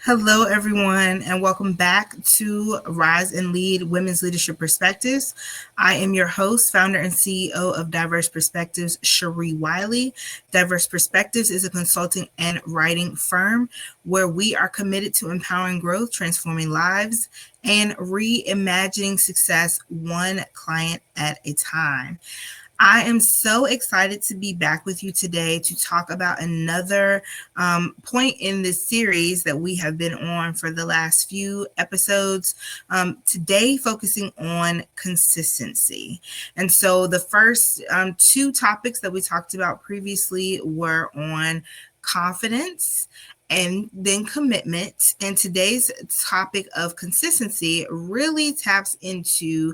Hello, everyone, and welcome back to Rise and Lead Women's Leadership Perspectives. I am your host, founder, and CEO of Diverse Perspectives, ChèRee Wiley. Diverse Perspectives is a consulting and writing firm where we are committed to empowering growth, transforming lives, and reimagining success one client at a time. I am so excited to be back with you today to talk about another point in this series that we have been on for the last few episodes. Today, focusing on consistency. And so, the first two topics that we talked about previously were on confidence and then commitment. And today's topic of consistency really taps into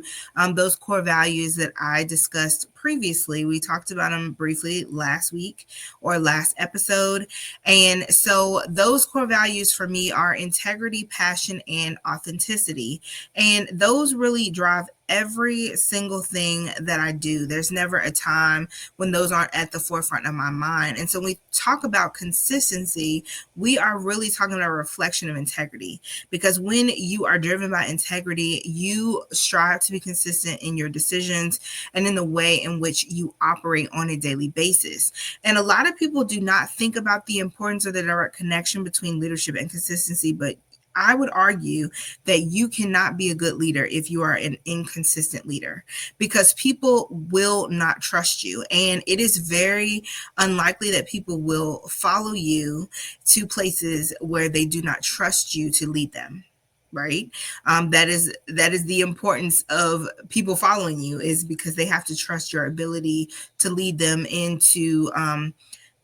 those core values that I discussed previously. We talked about them briefly last week or last episode. And so those core values for me are integrity, passion, and authenticity. And those really drive every single thing that I do. There's never a time when those aren't at the forefront of my mind. And so when we talk about consistency, we are really talking about a reflection of integrity, because when you are driven by integrity, you strive to be consistent in your decisions and in the way in which you operate on a daily basis. And a lot of people do not think about the importance of the direct connection between leadership and consistency, but I would argue that you cannot be a good leader if you are an inconsistent leader, because people will not trust you. And it is very unlikely that people will follow you to places where they do not trust you to lead them. Right. That is the importance of people following you, is because they have to trust your ability to lead them into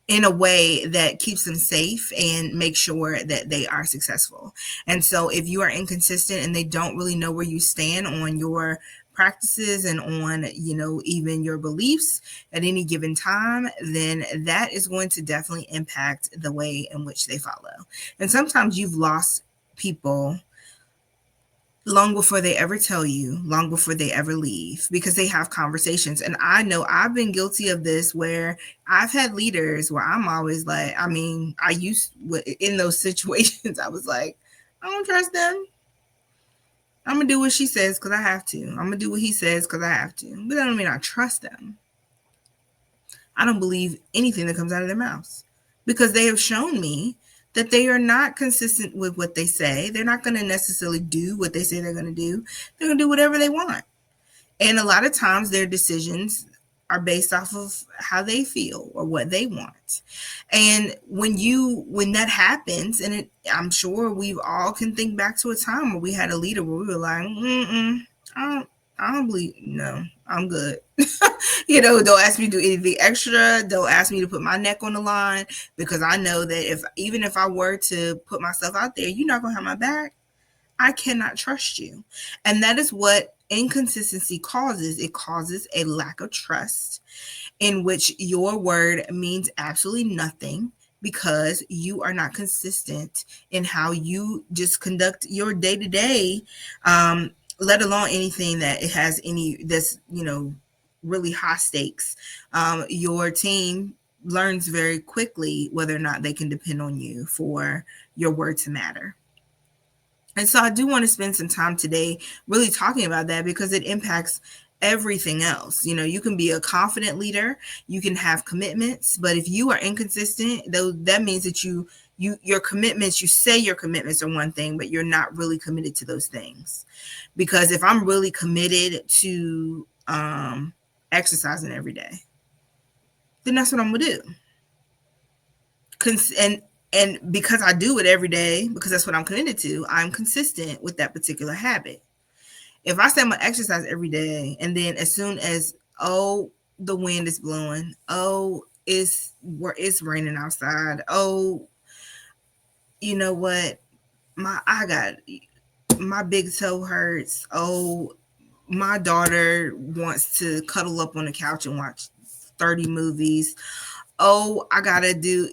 in a way that keeps them safe and make sure that they are successful. And so if you are inconsistent and they don't really know where you stand on your practices and on, even your beliefs at any given time, then that is going to definitely impact the way in which they follow. And sometimes you've lost people long before they ever tell you, long before they ever leave, because they have conversations. And I know I've been guilty of this, where I've had leaders where I'm always like, in those situations, I was like, I don't trust them. I'm going to do what she says because I have to. I'm going to do what he says because I have to. But that don't mean I trust them. I don't believe anything that comes out of their mouths, because they have shown me that they are not consistent with what they say. They're not going to necessarily do what they say they're going to do. They're going to do whatever they want. And a lot of times their decisions are based off of how they feel or what they want. And when that happens, and I'm sure we all can think back to a time where we had a leader where we were like, I don't believe, no, I'm good. Don't ask me to do anything extra. Don't ask me to put my neck on the line, because I know that even if I were to put myself out there, you're not going to have my back. I cannot trust you. And that is what inconsistency causes. It causes a lack of trust, in which your word means absolutely nothing, because you are not consistent in how you just conduct your day-to-day, let alone anything that it has this, really high stakes. Your team learns very quickly whether or not they can depend on you for your word to matter. And so I do want to spend some time today really talking about that, because it impacts everything else. You can be a confident leader, you can have commitments, but if you are inconsistent, that means that your commitments, you say your commitments are one thing, but you're not really committed to those things. Because if I'm really committed to exercising every day, then that's what I'm gonna do. And because I do it every day, because that's what I'm committed to, I'm consistent with that particular habit. If I say I'm gonna exercise every day, and then as soon as, the wind is blowing, it's raining outside, you know what, my big toe hurts, my daughter wants to cuddle up on the couch and watch 30 movies, I gotta do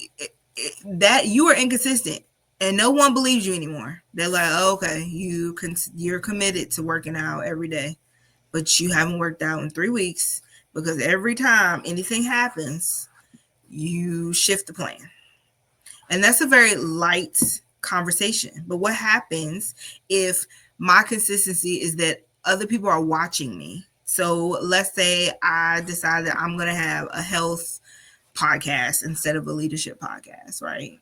that, you are inconsistent, and no one believes you anymore. They're like, okay, you're committed to working out every day, but you haven't worked out in 3 weeks, because every time anything happens, you shift the plan. And that's a very light conversation. But what happens if my consistency is that other people are watching me? So let's say I decide that I'm going to have a health podcast instead of a leadership podcast, right?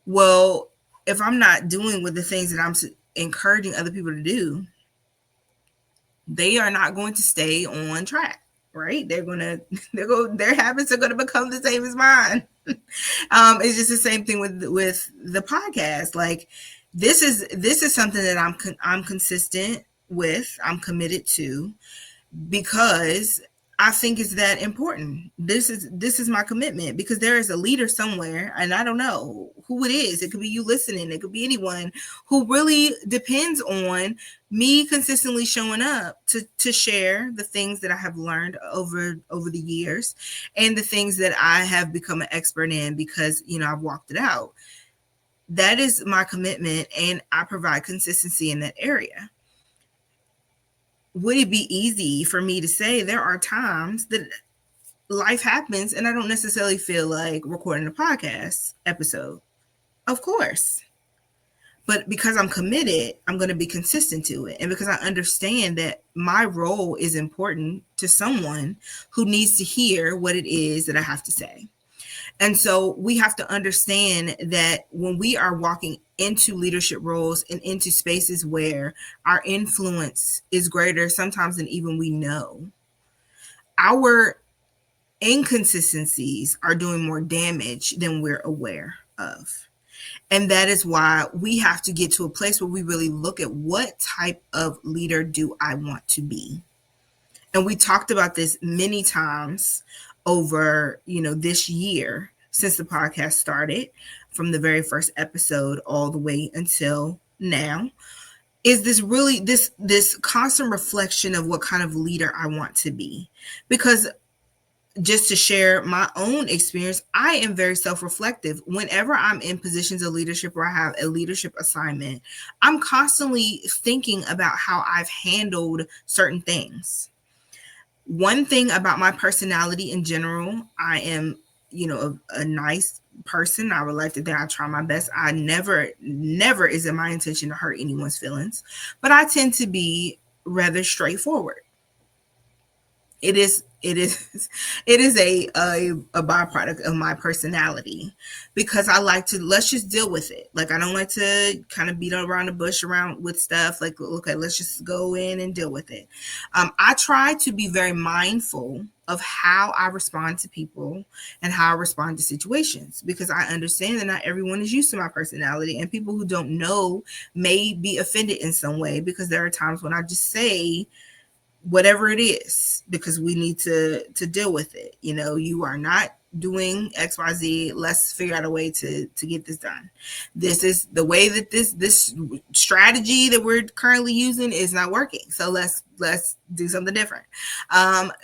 Well, if I'm not doing with the things that I'm encouraging other people to do, they are not going to stay on track, right? Their habits are gonna become the same as mine. It's just the same thing with the podcast. Like this is something that I'm consistent with. I'm committed to, because I think it's that important. This is my commitment, because there is a leader somewhere, and I don't know who it is. It could be you listening. It could be anyone who really depends on me consistently showing up to share the things that I have learned over the years, and the things that I have become an expert in because, I've walked it out. That is my commitment, and I provide consistency in that area. Would it be easy for me to say there are times that life happens and I don't necessarily feel like recording a podcast episode? Of course. But because I'm committed, I'm going to be consistent to it. And because I understand that my role is important to someone who needs to hear what it is that I have to say. And so we have to understand that when we are walking into leadership roles and into spaces where our influence is greater sometimes than even we know, our inconsistencies are doing more damage than we're aware of. And that is why we have to get to a place where we really look at what type of leader do I want to be. And we talked about this many times over, this year since the podcast started, from the very first episode all the way until now, is this constant reflection of what kind of leader I want to be. Because just to share my own experience, I am very self-reflective. Whenever I'm in positions of leadership or I have a leadership assignment, I'm constantly thinking about how I've handled certain things. One thing about my personality in general, I am, a nice person. I would like to think I try my best. I never is it my intention to hurt anyone's feelings, but I tend to be rather straightforward. It is a byproduct of my personality, because I like to, let's just deal with it. Like, I don't like to kind of beat around the bush around with stuff. Like, okay, let's just go in and deal with it. I try to be very mindful of how I respond to people and how I respond to situations, because I understand that not everyone is used to my personality, and people who don't know may be offended in some way, because there are times when I just say whatever it is, because we need to deal with it. You are not doing XYZ. Let's figure out a way to get this done. This is the way that this strategy that we're currently using is not working. So let's do something different.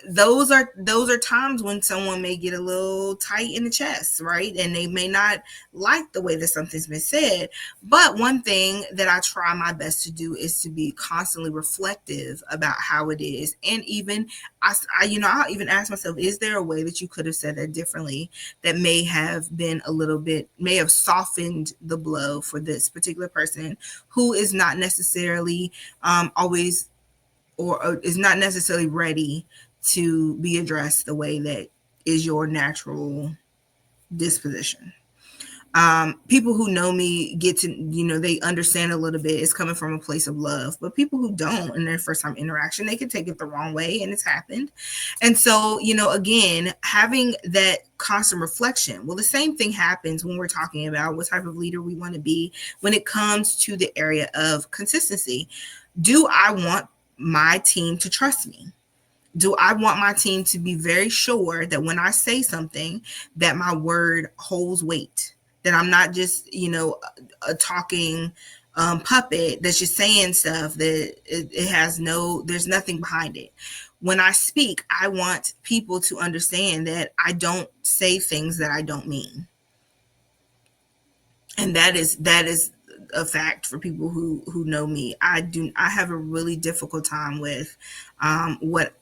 Those are times when someone may get a little tight in the chest, right? And they may not like the way that something's been said. But one thing that I try my best to do is to be constantly reflective about how it is. And even I'll even ask myself, is there a way that you could have said that differently that may have softened the blow for this particular person who is not necessarily always, or is not necessarily ready to be addressed the way that is your natural disposition. People who know me get to, they understand a little bit. It's coming from a place of love. But people who don't, in their first time interaction, they can take it the wrong way, and it's happened. And so, again, having that constant reflection. Well, the same thing happens when we're talking about what type of leader we want to be when it comes to the area of consistency. Do I want my team to trust me? Do I want my team to be very sure that when I say something, that my word holds weight? That I'm not just, a talking puppet that's just saying stuff that it has there's nothing behind it. When I speak, I want people to understand that I don't say things that I don't mean. And that is a fact for people who know me. I have a really difficult time with what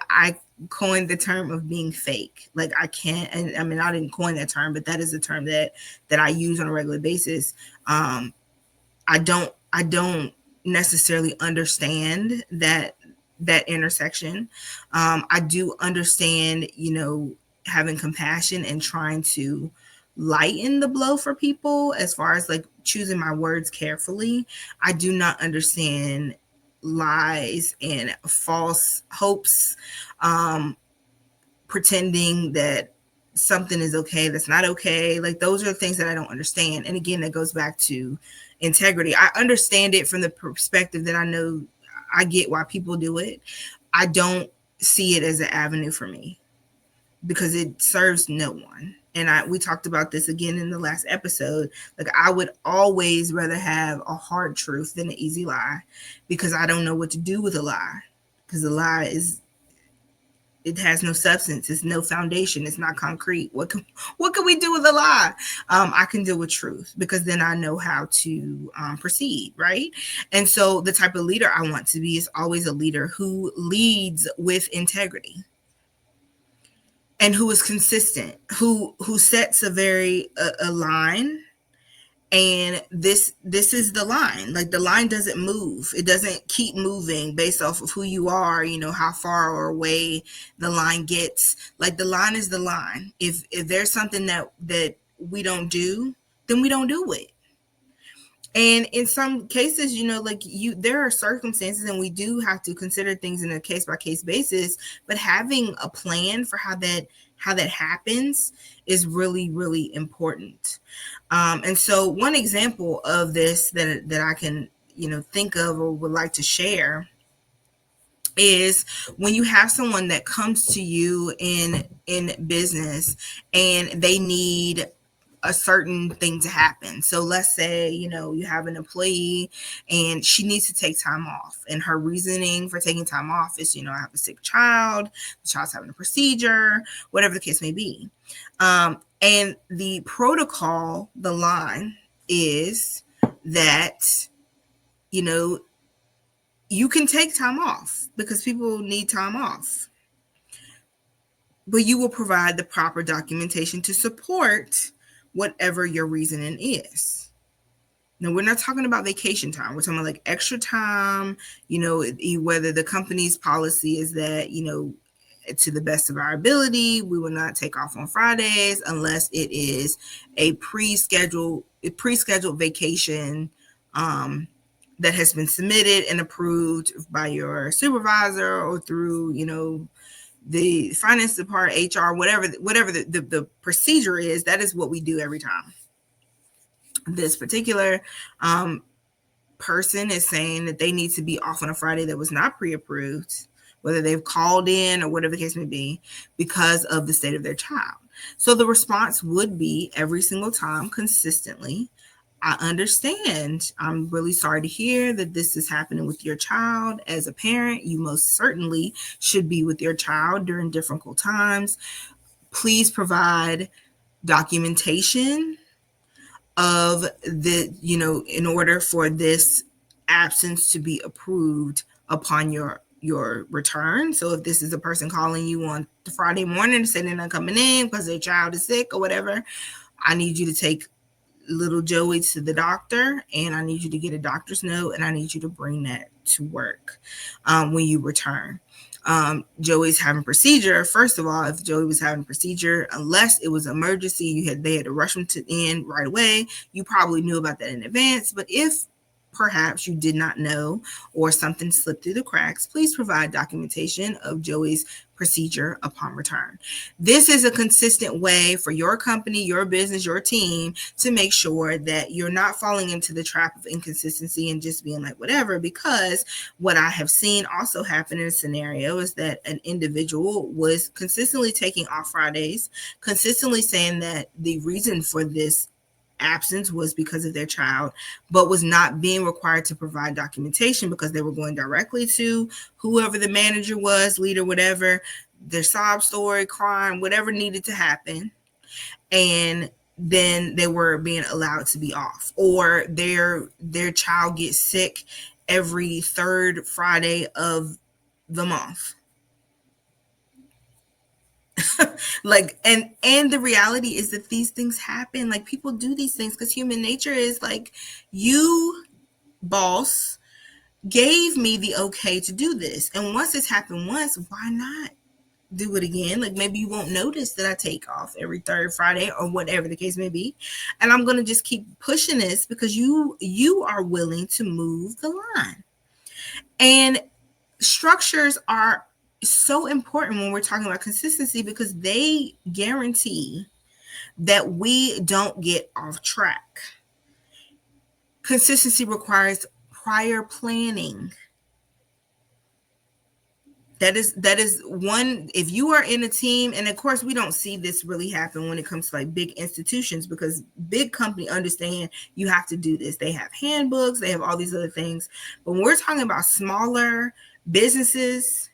I coined the term of being fake. Like I can't, and I mean, I didn't coin that term, but that is a term that I use on a regular basis. I don't necessarily understand that intersection. I do understand, having compassion and trying to lighten the blow for people as far as like choosing my words carefully. I do not understand lies and false hopes, pretending that something is okay that's not okay. Like those are the things that I don't understand. And again, that goes back to integrity. I understand it from the perspective that I know I get why people do it. I don't see it as an avenue for me because it serves no one. And we talked about this again in the last episode. Like I would always rather have a hard truth than an easy lie, because I don't know what to do with a lie, because the lie it has no substance. It's no foundation. It's not concrete. What can we do with a lie? I can deal with truth, because then I know how to proceed, right? And so the type of leader I want to be is always a leader who leads with integrity and who is consistent, who sets a line. And this is the line. Like the line doesn't move. It doesn't keep moving based off of who you are, how far or away the line gets. Like the line is the line. If there's something that we don't do, then we don't do it. And in some cases, there are circumstances, and we do have to consider things in a case by case basis, but having a plan for how that happens is really, really important. And so one example of this that I can, think of or would like to share is when you have someone that comes to you in business and they need a certain thing to happen. So let's say, you have an employee and she needs to take time off, and her reasoning for taking time off is, I have a sick child, the child's having a procedure, whatever the case may be. And the protocol, the line is that, you can take time off because people need time off, but you will provide the proper documentation to support whatever your reasoning is. Now, we're not talking about vacation time. We're talking about like extra time, whether the company's policy is that, to the best of our ability, we will not take off on Fridays unless it is a pre-scheduled vacation that has been submitted and approved by your supervisor or through, the finance department, HR, whatever the procedure is. That is what we do every time. This particular person is saying that they need to be off on a Friday that was not pre-approved, whether they've called in or whatever the case may be, because of the state of their child. So the response would be every single time consistently, I understand. I'm really sorry to hear that this is happening with your child. As a parent, you most certainly should be with your child during difficult times. Please provide documentation of the, in order for this absence to be approved upon your return. So if this is a person calling you on the Friday morning saying they're not coming in because their child is sick or whatever, I need you to take little Joey to the doctor, and I need you to get a doctor's note, and I need you to bring that to work when you return. Joey's having procedure. First of all, if Joey was having procedure, unless it was emergency, they had to rush him in right away. You probably knew about that in advance. But if perhaps you did not know or something slipped through the cracks, please provide documentation of Joey's procedure upon return. This is a consistent way for your company, your business, your team to make sure that you're not falling into the trap of inconsistency and just being like whatever, because what I have seen also happen in a scenario is that an individual was consistently taking off Fridays, consistently saying that the reason for this absence was because of their child, but was not being required to provide documentation because they were going directly to whoever the manager was, leader, whatever, their sob story, crying, whatever needed to happen. And then they were being allowed to be off, or their child gets sick every third Friday of the month. Like, and the reality is that these things happen. Like, people do these things because human nature is like, you, boss, gave me the okay to do this. And once it's happened once, why not do it again? Like, maybe you won't notice that I take off every third Friday or whatever the case may be. And I'm going to just keep pushing this because you are willing to move the line. And structures are so important when we're talking about consistency because they guarantee that we don't get off track. Consistency requires prior planning. That is one. If you are in a team, and of course we don't see this really happen when it comes to like big institutions, because big company understand you have to do this. They have handbooks, they have all these other things. But when we're talking about smaller businesses,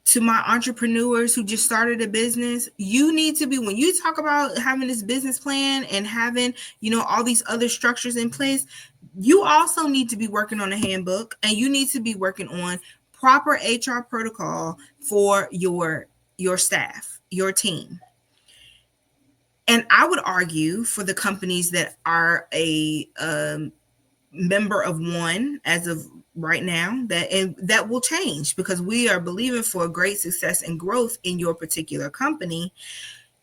to my entrepreneurs who just started a business, you need to be, when you talk about having this business plan and having, all these other structures in place, you also need to be working on a handbook, and you need to be working on proper HR protocol for your staff, your team. And I would argue for the companies that are a member of one as of right now, that will change because we are believing for great success and growth in your particular company.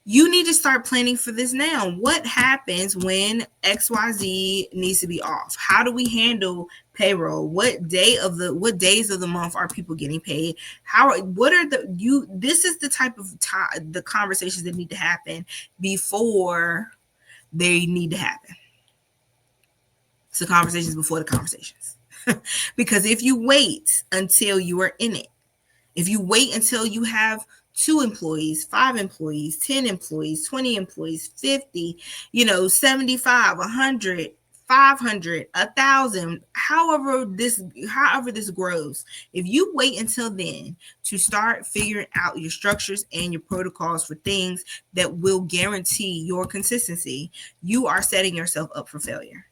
You need to start planning for this now. What happens when XYZ needs to be off? How do we handle payroll? What days of the month are people getting paid? This is the type of the conversations that need to happen before they need to happen. It's the conversations before the conversations. Because if you wait until you are in it, if you wait until you have 2 employees, 5 employees, 10 employees, 20 employees, 50, 75, 100, 500, 1,000, however this grows, if you wait until then to start figuring out your structures and your protocols for things that will guarantee your consistency, you are setting yourself up for failure.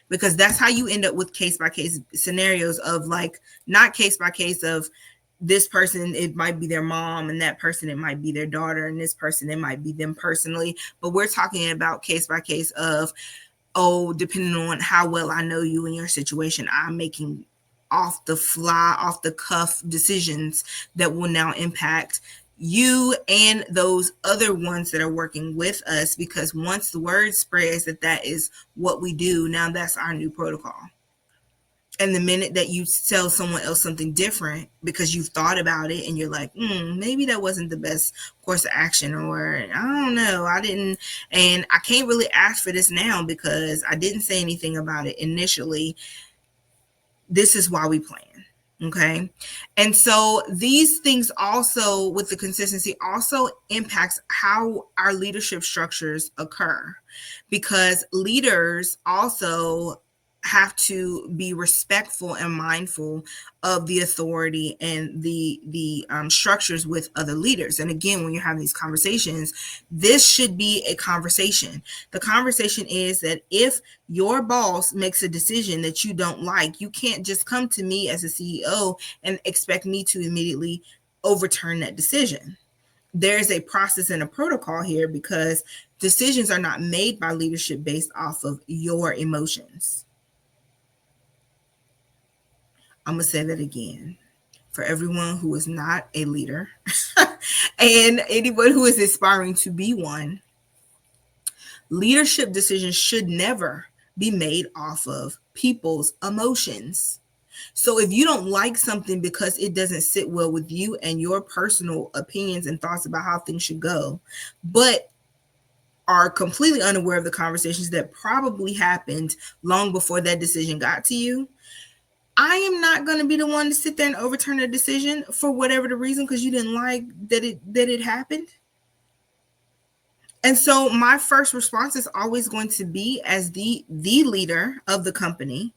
Because that's how you end up with case-by-case scenarios of like, not case-by-case of this person, it might be their mom, and that person, it might be their daughter, and this person, it might be them personally. But we're talking about case-by-case of, depending on how well I know you and your situation, I'm making off the fly, off the cuff decisions that will now impact you and those other ones that are working with us, because once the word spreads that is what we do, now that's our new protocol. And the minute that you tell someone else something different because you've thought about it and you're like, maybe that wasn't the best course of action, or I don't know, I didn't, and I can't really ask for this now because I didn't say anything about it initially. This is why we plan. Okay. And so these things also, with the consistency, also impacts how our leadership structures occur, because leaders also have to be respectful and mindful of the authority and the structures with other leaders. And again, when you're having these conversations, this should be a conversation. The conversation is that if your boss makes a decision that you don't like, you can't just come to me as a CEO and expect me to immediately overturn that decision. There's a process and a protocol here, because decisions are not made by leadership based off of your emotions. I'm going to say that again for everyone who is not a leader and anyone who is aspiring to be one. Leadership decisions should never be made off of people's emotions. So if you don't like something because it doesn't sit well with you and your personal opinions and thoughts about how things should go, but are completely unaware of the conversations that probably happened long before that decision got to you, I am not going to be the one to sit there and overturn a decision for whatever the reason, because you didn't like that it happened. And so my first response is always going to be, as the leader of the company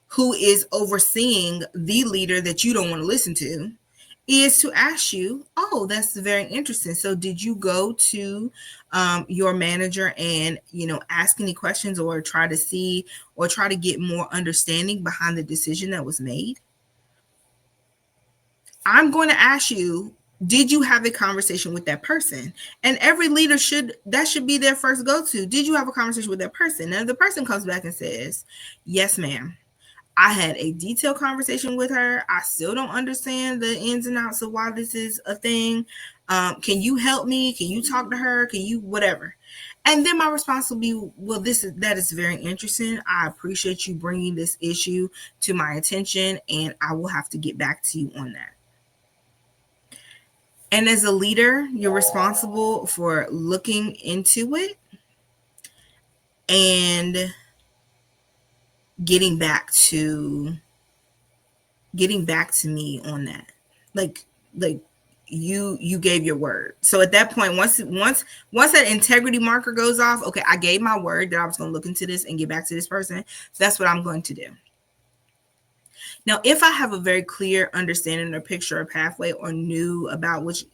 who is overseeing the leader that you don't want to listen to, is to ask you, that's very interesting. So did you go to your manager and, ask any questions, or try to get more understanding behind the decision that was made? I'm going to ask you, Did you have a conversation with that person? And every leader should be their first go-to. Did you have a conversation with that person? And if the person comes back and says, yes, ma'am, I had a detailed conversation with her. I still don't understand the ins and outs of why this is a thing. Can you help me? Can you talk to her? Can you whatever? And then my response will be, well, that is very interesting. I appreciate you bringing this issue to my attention, and I will have to get back to you on that. And as a leader, you're responsible for looking into it and getting back to me on that. Like you gave your word. So at that point, once that integrity marker goes off, okay, I gave my word that I was going to look into this and get back to this person. So that's what I'm going to do. Now, if I have a very clear understanding or picture or pathway or knew about which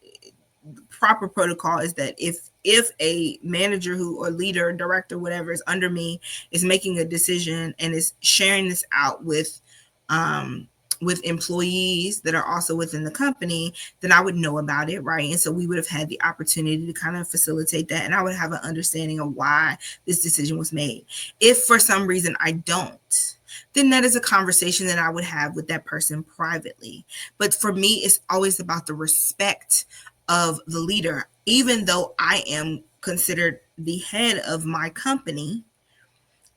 proper protocol is that if a manager or leader or director, whatever is under me, is making a decision and is sharing this out with employees that are also within the company, then I would know about it, right? And so we would have had the opportunity to kind of facilitate that, and I would have an understanding of why this decision was made. If for some reason I don't, then that is a conversation that I would have with that person privately. But for me, it's always about the respect of the leader. Even though I am considered the head of my company,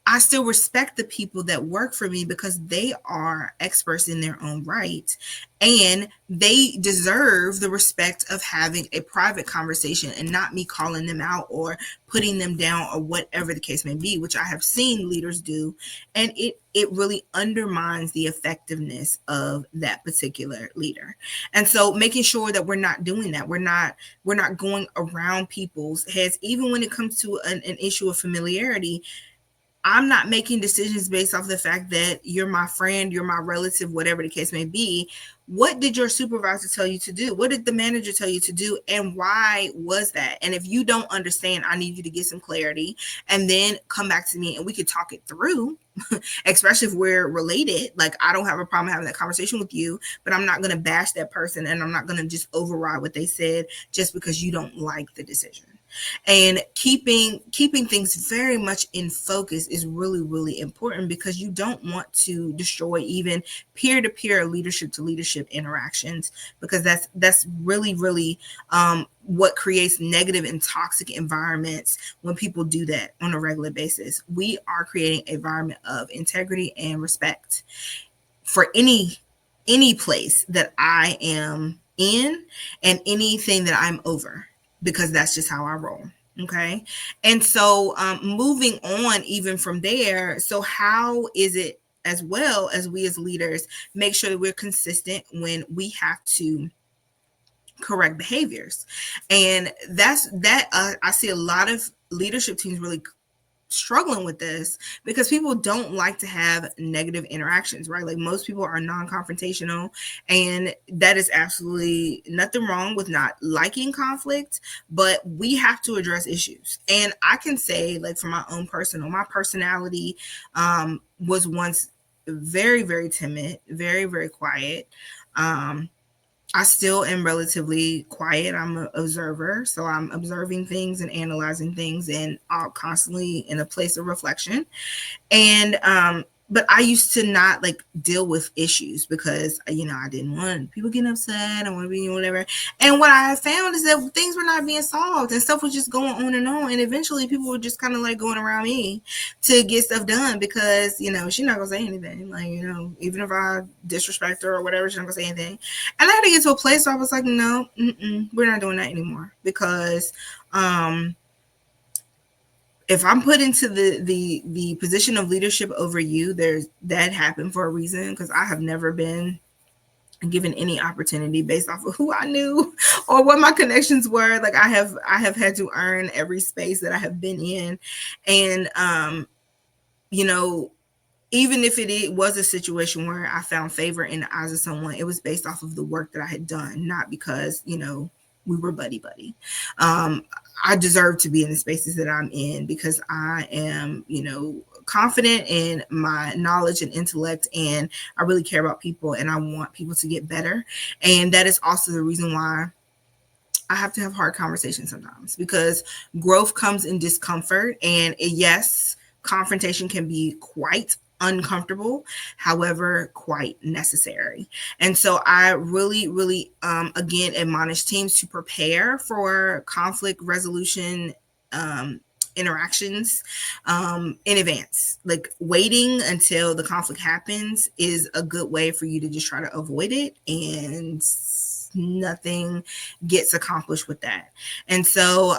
I still respect the people that work for me because they are experts in their own right, and they deserve the respect of having a private conversation and not me calling them out or putting them down or whatever the case may be, which I have seen leaders do. And it really undermines the effectiveness of that particular leader. And so making sure that we're not doing that, we're not going around people's heads, even when it comes to an issue of familiarity. I'm not making decisions based off the fact that you're my friend, you're my relative, whatever the case may be. What did your supervisor tell you to do? What did the manager tell you to do? And why was that? And if you don't understand, I need you to get some clarity and then come back to me and we could talk it through, especially if we're related. Like, I don't have a problem having that conversation with you, but I'm not going to bash that person and I'm not going to just override what they said just because you don't like the decision. And keeping things very much in focus is really, really important because you don't want to destroy even peer-to-peer, leadership-to-leadership interactions, because that's really, really what creates negative and toxic environments when people do that on a regular basis. We are creating an environment of integrity and respect for any place that I am in and anything that I'm over, because that's just how I roll. Okay. And so moving on even from there, so how is it as well as we as leaders make sure that we're consistent when we have to correct behaviors? And that's I see a lot of leadership teams really struggling with this because people don't like to have negative interactions, right? Like, most people are non-confrontational, and that is absolutely nothing wrong with not liking conflict, but we have to address issues. And I can say, like, for my own my personality was once very, very timid, very, very quiet. I still am relatively quiet. I'm an observer, so I'm observing things and analyzing things and constantly in a place of reflection. And but I used to not like deal with issues because, I didn't want people getting upset. I want to be whatever. And what I found is that things were not being solved and stuff was just going on. And eventually people were just kind of like going around me to get stuff done because, she's not going to say anything. Like, even if I disrespect her or whatever, she's not going to say anything. And I had to get to a place where I was like, no, we're not doing that anymore, because if I'm put into the position of leadership over you, that happened for a reason, because I have never been given any opportunity based off of who I knew or what my connections were. Like, I have had to earn every space that I have been in. And, even if it was a situation where I found favor in the eyes of someone, it was based off of the work that I had done, not because, we were buddy. I deserve to be in the spaces that I'm in because I am, confident in my knowledge and intellect, and I really care about people and I want people to get better. And that is also the reason why I have to have hard conversations sometimes because growth comes in discomfort. And yes, confrontation can be quite uncomfortable, however, quite necessary. And so I really, really, again, admonish teams to prepare for conflict resolution interactions in advance. Like waiting until the conflict happens is a good way for you to just try to avoid it, and nothing gets accomplished with that. And so,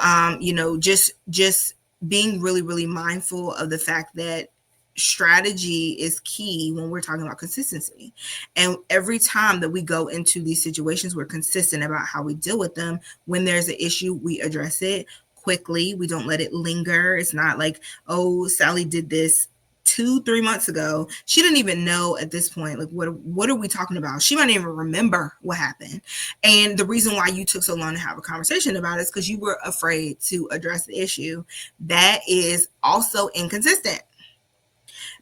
just being really, really mindful of the fact that strategy is key when we're talking about consistency. And every time that we go into these situations, we're consistent about how we deal with them. When there's an issue, we address it quickly. We don't let it linger. It's not like, oh, Sally did this 2-3 months ago. She didn't even know at this point, like, what are we talking about? She might not even remember what happened. And the reason why you took so long to have a conversation about it is because you were afraid to address the issue. That is also inconsistent.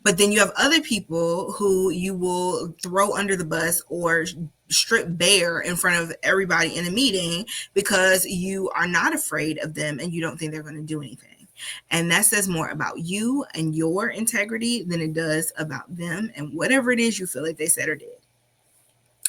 But then you have other people who you will throw under the bus or strip bare in front of everybody in a meeting because you are not afraid of them and you don't think they're going to do anything. And that says more about you and your integrity than it does about them and whatever it is you feel like they said or did.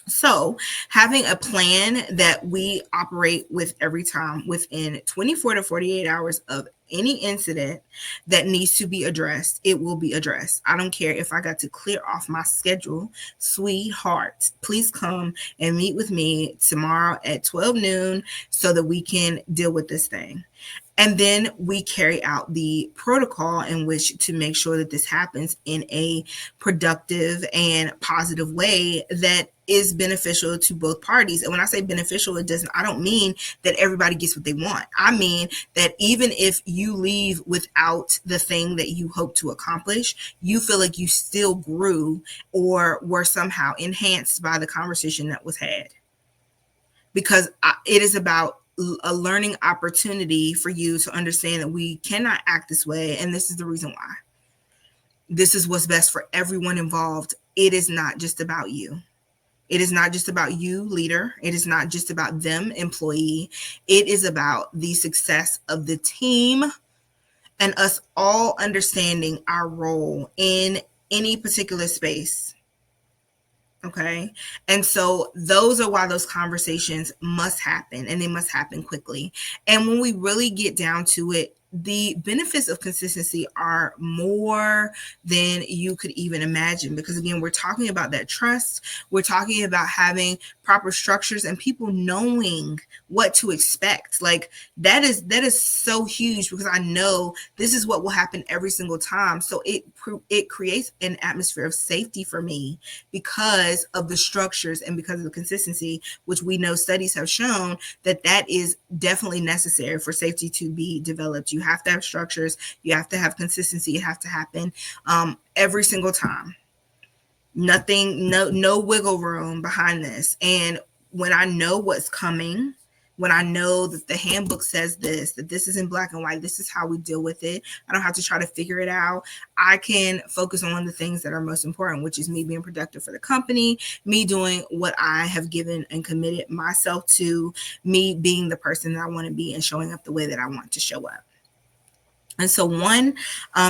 So having a plan that we operate with every time within 24 to 48 hours of any incident that needs to be addressed, it will be addressed. I don't care if I got to clear off my schedule. Sweetheart, please come and meet with me tomorrow at 12 noon so that we can deal with this thing. And then we carry out the protocol in which to make sure that this happens in a productive and positive way that is beneficial to both parties. And when I say beneficial, I don't mean that everybody gets what they want. I mean that even if you leave without the thing that you hope to accomplish, you feel like you still grew or were somehow enhanced by the conversation that was had. Because it is about a learning opportunity for you to understand that we cannot act this way. And this is the reason why. This is what's best for everyone involved. It is not just about you. It is not just about you, leader. It is not just about them, employee. It is about the success of the team and us all understanding our role in any particular space. Okay. And so those are why those conversations must happen, and they must happen quickly. And when we really get down to it, the benefits of consistency are more than you could even imagine, because again, we're talking about that trust. We're talking about having proper structures and people knowing what to expect. Like that is so huge, because I know this is what will happen every single time. So it creates an atmosphere of safety for me because of the structures and because of the consistency, which we know studies have shown that is definitely necessary for safety to be developed. You have to have structures. You have to have consistency. It has to happen every single time. Nothing, no wiggle room behind this. And when I know what's coming, when I know that the handbook says this, that this is in black and white, this is how we deal with it, I don't have to try to figure it out. I can focus on the things that are most important, which is me being productive for the company, me doing what I have given and committed myself to, me being the person that I want to be and showing up the way that I want to show up. And so one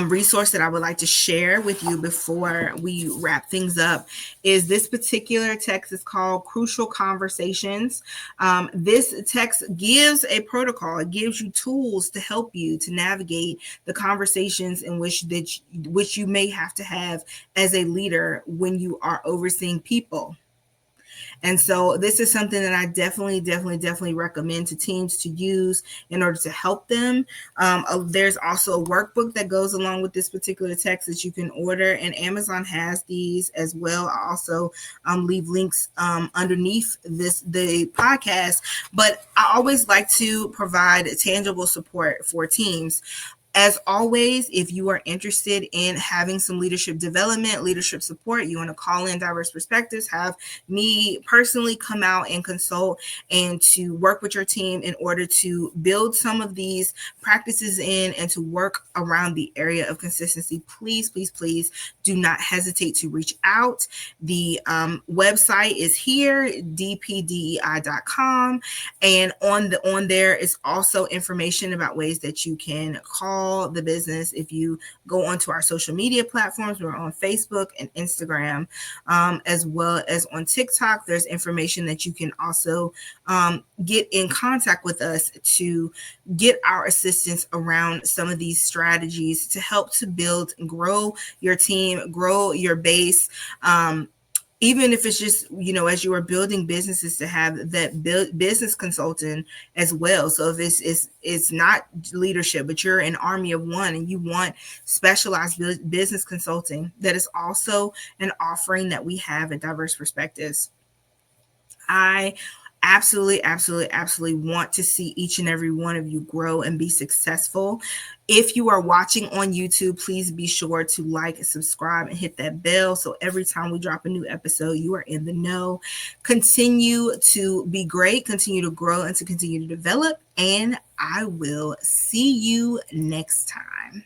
resource that I would like to share with you before we wrap things up is this particular text. Is called Crucial Conversations. This text gives a protocol. It gives you tools to help you to navigate the conversations in which you may have to have as a leader when you are overseeing people. And so this is something that I definitely recommend to teams to use in order to help them. There's also a workbook that goes along with this particular text that you can order, and Amazon has these as well. I also leave links underneath the podcast, but I always like to provide tangible support for teams. As always, if you are interested in having some leadership development, leadership support, you want to call in Diverse Perspectives, have me personally come out and consult and to work with your team in order to build some of these practices in and to work around the area of consistency, please, please, please do not hesitate to reach out. The website is here, dpdei.com, and on there is also information about ways that you can call the business. If you go onto our social media platforms, we're on Facebook and Instagram, as well as on TikTok. There's information that you can also get in contact with us to get our assistance around some of these strategies to help to build and grow your team, grow your base. Even if it's just, as you are building businesses, to have that business consultant as well. So if it's not leadership, but you're an army of one and you want specialized business consulting, that is also an offering that we have at Diverse Perspectives. I absolutely want to see each and every one of you grow and be successful. If you are watching on YouTube, please be sure to like and subscribe and hit that bell so every time we drop a new episode, you are in the know. Continue to be great, continue to grow, and to continue to develop. And I will see you next time.